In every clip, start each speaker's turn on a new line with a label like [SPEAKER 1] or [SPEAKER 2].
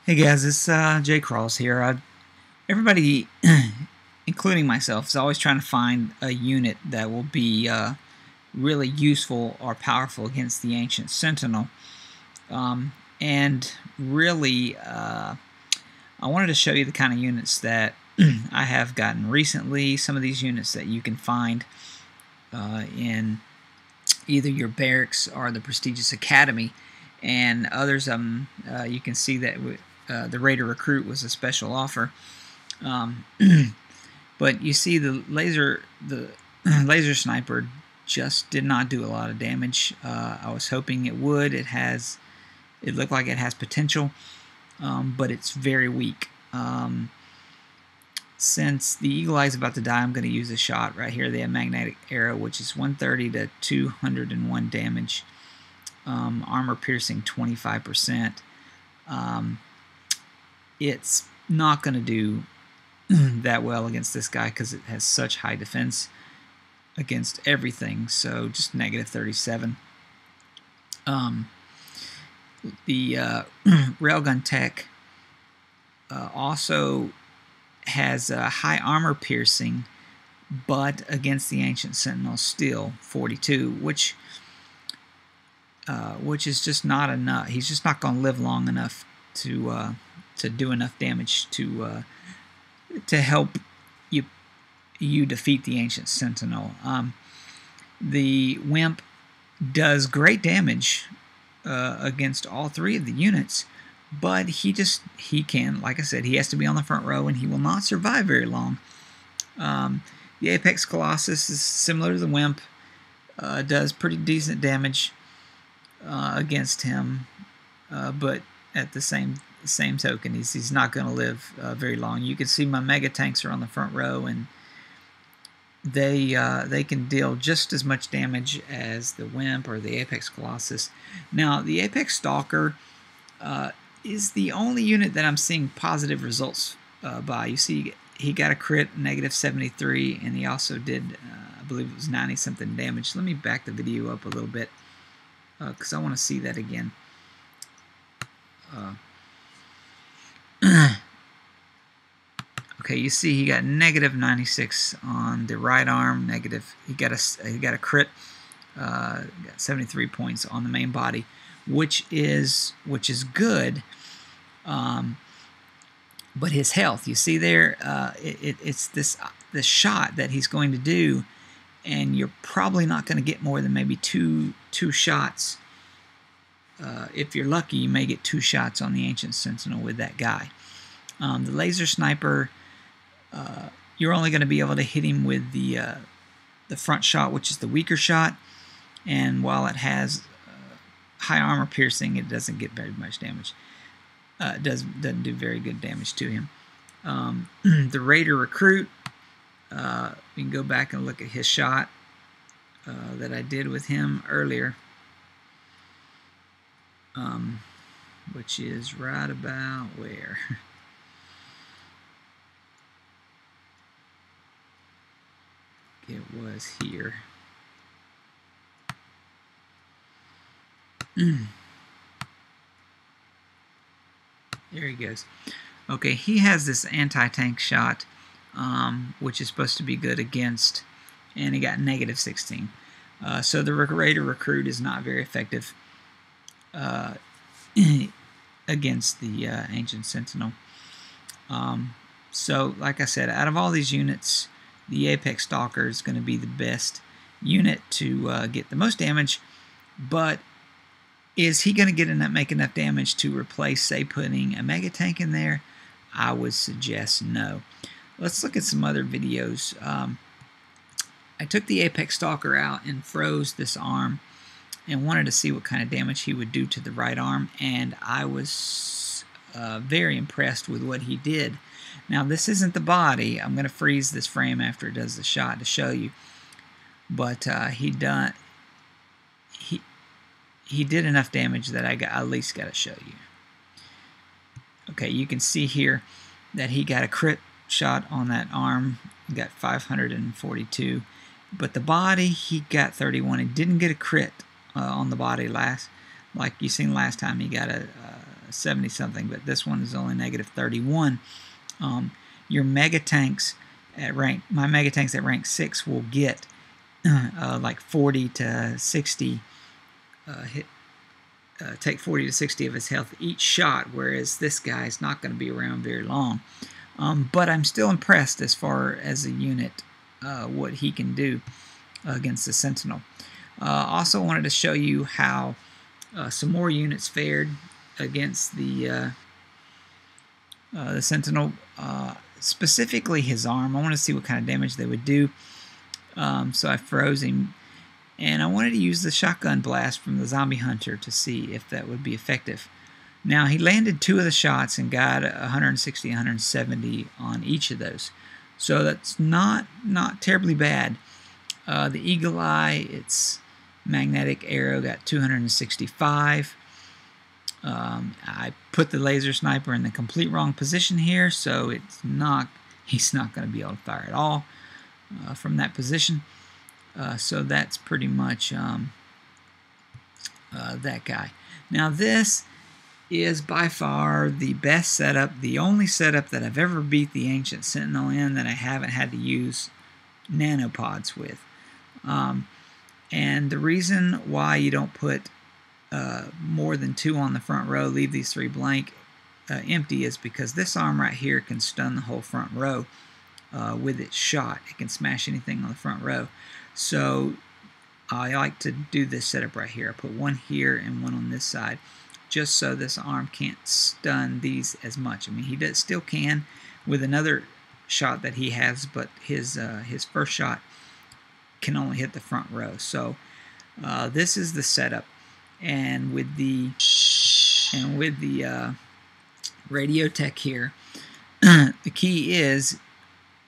[SPEAKER 1] Hey guys, it's Jay Cross here. Everybody, including myself, is always trying to find a unit that will be really useful or powerful against the Ancient Sentinel. And really, I wanted to show you the kind of units that I have gotten recently. Some of these units that you can find in either your barracks or the prestigious academy, and others you can see that the Raider Recruit was a special offer. But you see the laser sniper just did not do a lot of damage. I was hoping it would. It looked like it has potential, but it's very weak. Since the Eagle Eye is about to die, I'm going to use a shot right here. They have magnetic arrow, which is 130 to 201 damage. Armor piercing 25%. It's not going to do that well against this guy because it has such high defense against everything. So just negative 37. The railgun tech also has high armor piercing, but against the Ancient Sentinel still 42, which is just not enough. He's just not going to live long enough to do enough damage to help you defeat the Ancient Sentinel. The Wimp does great damage against all three of the units, but he can, like I said, he has to be on the front row, and he will not survive very long. The Apex Colossus is similar to the Wimp, does pretty decent damage against him, but at the same token, he's not going to live very long. You can see my mega tanks are on the front row, and they can deal just as much damage as the Wimp or the Apex Colossus. Now, the Apex Stalker is the only unit that I'm seeing positive results by. You see, he got a crit, negative 73, and he also did, I believe it was 90-something damage. Let me back the video up a little bit because I want to see that again. Okay, you see he got negative 96 on the right arm. Negative. He got a crit. Got 73 points on the main body, which is good. But his health, you see there, it's this shot that he's going to do, and you're probably not going to get more than maybe two shots. If you're lucky, you may get 2 shots on the Ancient Sentinel with that guy. The laser sniper, you're only going to be able to hit him with the front shot, which is the weaker shot. And while it has high armor piercing, it doesn't get very much damage. It doesn't do very good damage to him. The Raider Recruit, you can go back and look at his shot that I did with him earlier. Which is right about where? It was here. There he goes. Okay, he has this anti-tank shot, which is supposed to be good against, and he got negative 16. So the Raider Recruit is not very effective against the Ancient Sentinel. So, like I said, out of all these units, the Apex Stalker is going to be the best unit to get the most damage. But is he going to make enough damage to replace, say, putting a mega tank in there? I would suggest no. Let's look at some other videos. I took the Apex Stalker out and froze this arm, and wanted to see what kind of damage he would do to the right arm, and I was very impressed with what he did. Now, this isn't the body. I'm going to freeze this frame after it does the shot to show you, but he did enough damage that I at least got to show you. Okay, you can see here that he got a crit shot on that arm. He got 542, but the body, he got 31. He didn't get a crit on the body like you seen last time. He got a 70 something, but this one is only negative 31. Your mega tanks at my mega tanks at rank 6 will get like 40 to 60 take 40 to 60 of his health each shot, whereas this guy is not going to be around very long. But I'm still impressed as far as a unit, what he can do against the Sentinel. Also wanted to show you how some more units fared against the Sentinel, specifically his arm. I want to see what kind of damage they would do. So I froze him, and I wanted to use the shotgun blast from the zombie hunter to see if that would be effective. Now, he landed 2 of the shots and got 160, 170 on each of those. So that's not terribly bad. The Eagle Eye, its magnetic arrow, got 265. I put the laser sniper in the complete wrong position here, so he's not going to be able to fire at all from that position. So that's pretty much that guy. Now this is by far the best setup, the only setup that I've ever beat the Ancient Sentinel in that I haven't had to use nanopods with. And the reason why you don't put more than 2 on the front row, leave these 3 blank, empty, is because this arm right here can stun the whole front row with its shot. It can smash anything on the front row. So I like to do this setup right here. I put 1 here and 1 on this side, just so this arm can't stun these as much. I mean, he still can with another shot that he has, but his first shot can only hit the front row. So this is the setup, and with the radio tech here, the key is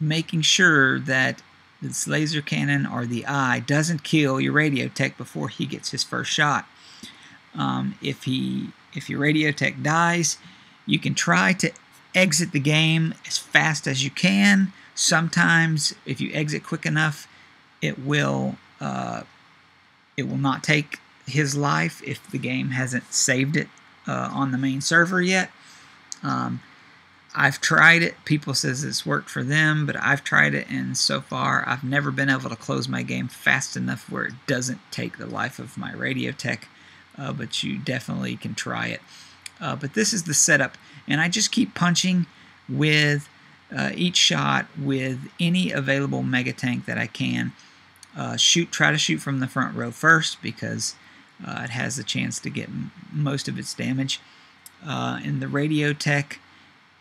[SPEAKER 1] making sure that this laser cannon or the eye doesn't kill your radio tech before he gets his first shot. If your radio tech dies, you can try to exit the game as fast as you can. Sometimes, if you exit quick enough, it will not take his life if the game hasn't saved it on the main server yet. I've tried it. People says it's worked for them, but I've tried it, and so far I've never been able to close my game fast enough where it doesn't take the life of my radio tech. But you definitely can try it. But this is the setup, and I just keep punching with each shot with any available mega tank that I can. Try to shoot from the front row first, because it has a chance to get most of its damage. And the radio tech,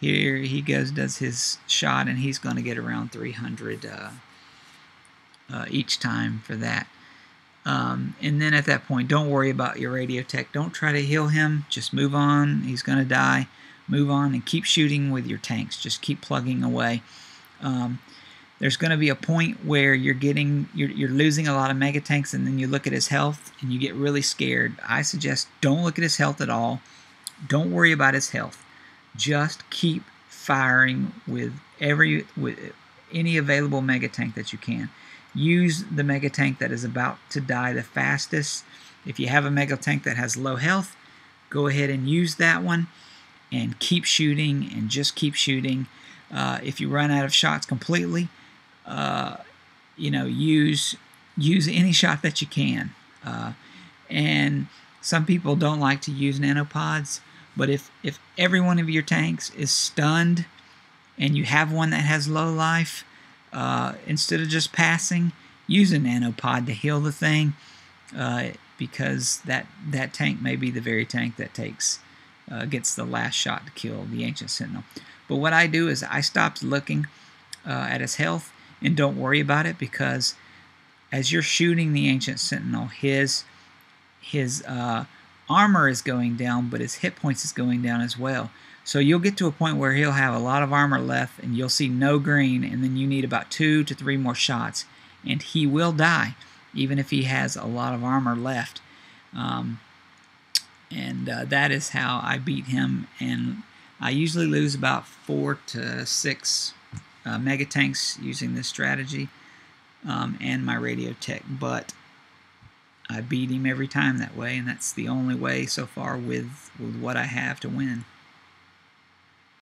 [SPEAKER 1] here he goes, does his shot, and he's going to get around 300 each time for that. And then at that point, don't worry about your radio tech. Don't try to heal him. Just move on. He's going to die. Move on and keep shooting with your tanks. Just keep plugging away. There's going to be a point where you're losing a lot of mega tanks, and then you look at his health and you get really scared. I suggest don't look at his health at all. Don't worry about his health. Just keep firing with any available mega tank that you can. Use the mega tank that is about to die the fastest. If you have a mega tank that has low health, go ahead and use that one and keep shooting, and just keep shooting. If you run out of shots completely, use any shot that you can. And some people don't like to use nanopods, but if every one of your tanks is stunned and you have one that has low life, instead of just passing, use a nanopod to heal the thing, because that tank may be the very tank that gets the last shot to kill the Ancient Sentinel. But what I do is I stopped looking at his health, and don't worry about it, because as you're shooting the Ancient Sentinel, his armor is going down, but his hit points is going down as well. So you'll get to a point where he'll have a lot of armor left, and you'll see no green, and then you need about 2 to 3 more shots, and he will die, even if he has a lot of armor left. That is how I beat him, and I usually lose about 4 to 6 mega tanks using this strategy, and my radio tech. But I beat him every time that way, and that's the only way so far with what I have to win.